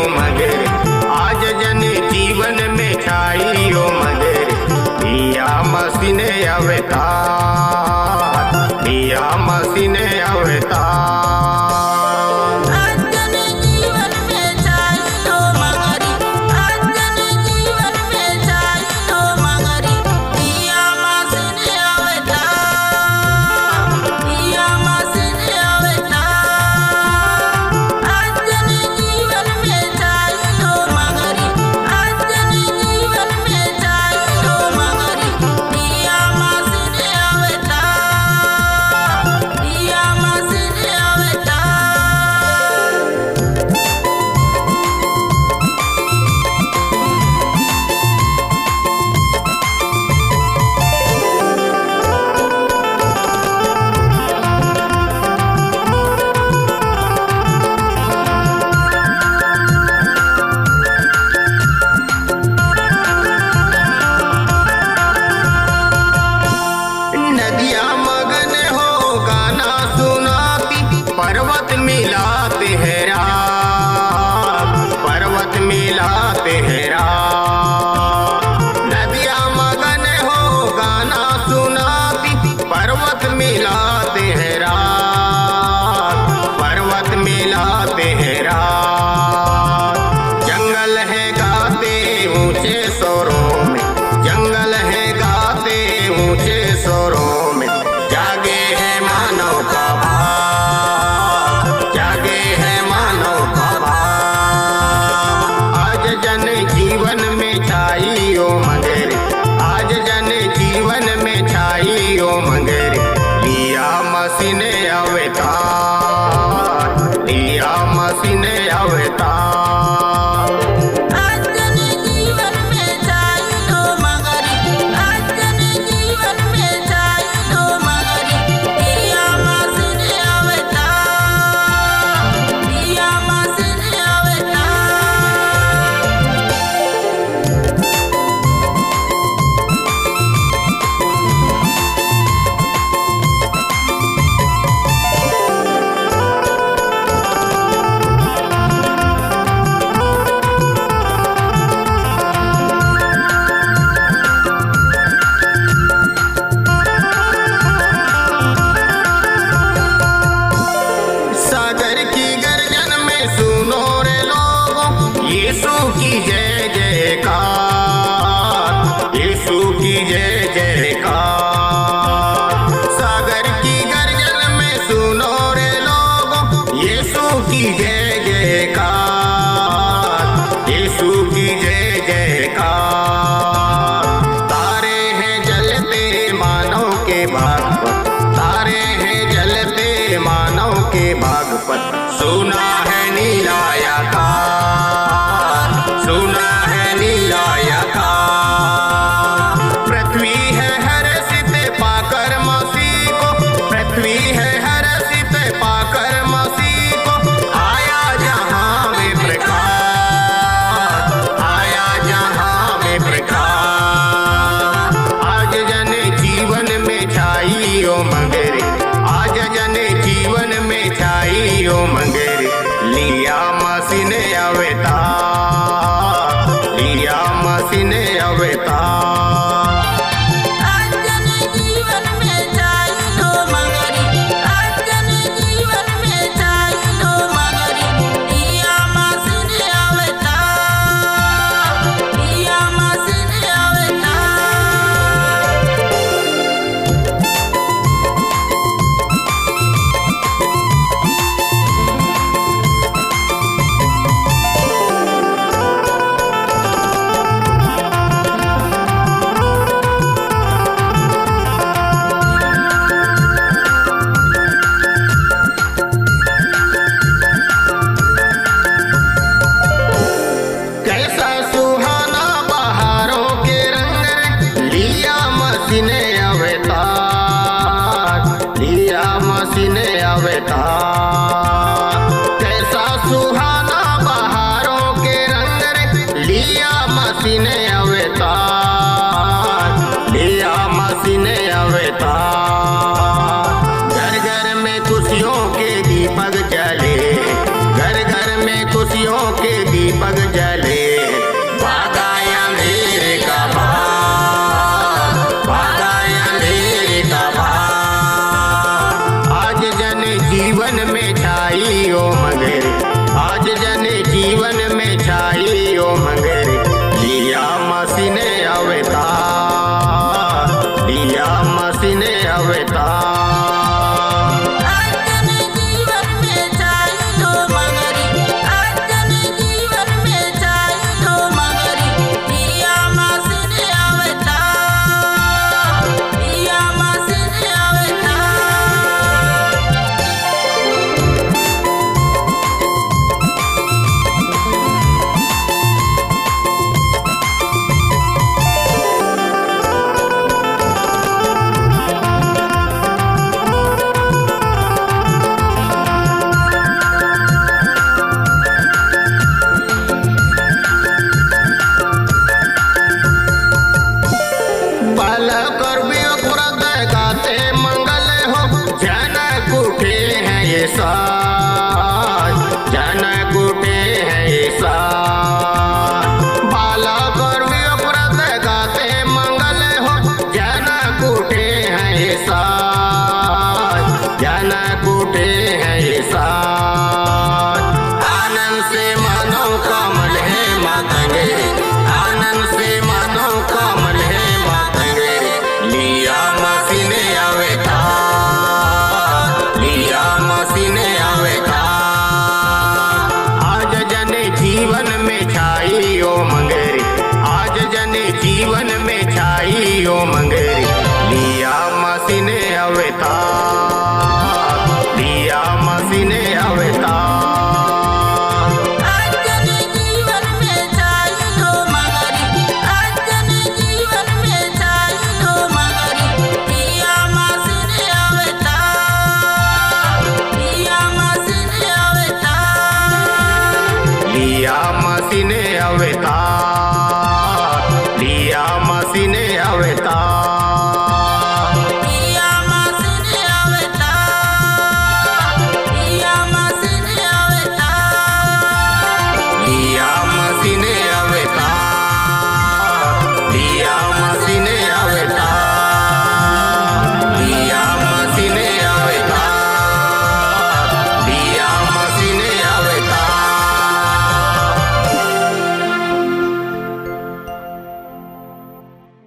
मगर आज जन जीवन में छाइयो मगर लिया मसीह ने अवतार, लिया मसीह ने अवतार। पर्वत मिलाते हैं रात, पर्वत मिलाते हैं रात। नदियाँ मगन हो गाना सुनाती, पर्वत मिलाते हैं रात, पर्वत मिलाते हैं रात। जंगल है गाते ऊंचे स्वरों में, जंगल है गाते ऊंचे स्वरों में। जागे है मानव का भाव, जागे है मानव का भाव। आज जन जीवन में छाइयो मगर, आज जन जीवन में छाइयो मगर लिया मसीह ने अवतार, लिया मसीह ने अवतार। यीशु की जय जयकार, यीशु की जय जयकार। सागर की गर्जन में सुनो रे लोगों, यीशु की जय जयकार, यीशु की जय जयकार। तारे हैं जलते मानव के भाग पर, तारे हैं जलते मानव के भाग पर। सुना है नीला आकाश, सुना है नीला आकाश। पृथ्वी है हर्षित पाकर मसीह को, पृथ्वी है हर्षित पाकर मसीह को। आया जहां में प्रकाश, आया जहां में प्रकाश। आज जन जीवन में छाइयो मगर, आज जन जीवन में छाइयो मगर लिया मसीह ने अवतार, लिया मसीह ने अवतार। कैसा सुहाना बहारों के रंग रे, लिया मसीह ने अवतार, लिया मसीह ने अवतार। घर घर में खुशियों के दीपक जले, घर घर में खुशियों के दीपक जले, भागा अंधेरे का भाग, भागा अंधेरे का भाग। आज जन जीवन में छाई ओ मगर, आज जन जीवन में छाई ओ मगर, लिया मसीह ने अवतार, लिया मसीह ने अवतार। जनक उठे हैं ये साज, बालक और व्रत गाते मंगल हो, जनक उठे हैं ये साज, जनक उठे हैं ये साज। आनंद से मानो कमल है मातंगे, आनंद से मानो कमल है मातंगे, लिया मसीह ने अवतार, लिया मसीह ने अवतार। आज जन जीवन में छाई ओ मंगेरी, आज जन जीवन में छाई ओ मंगेरी, लिया मसीह ने अवतार, लिया मसीह ने अवतार। लिया मसीह ने अवतार।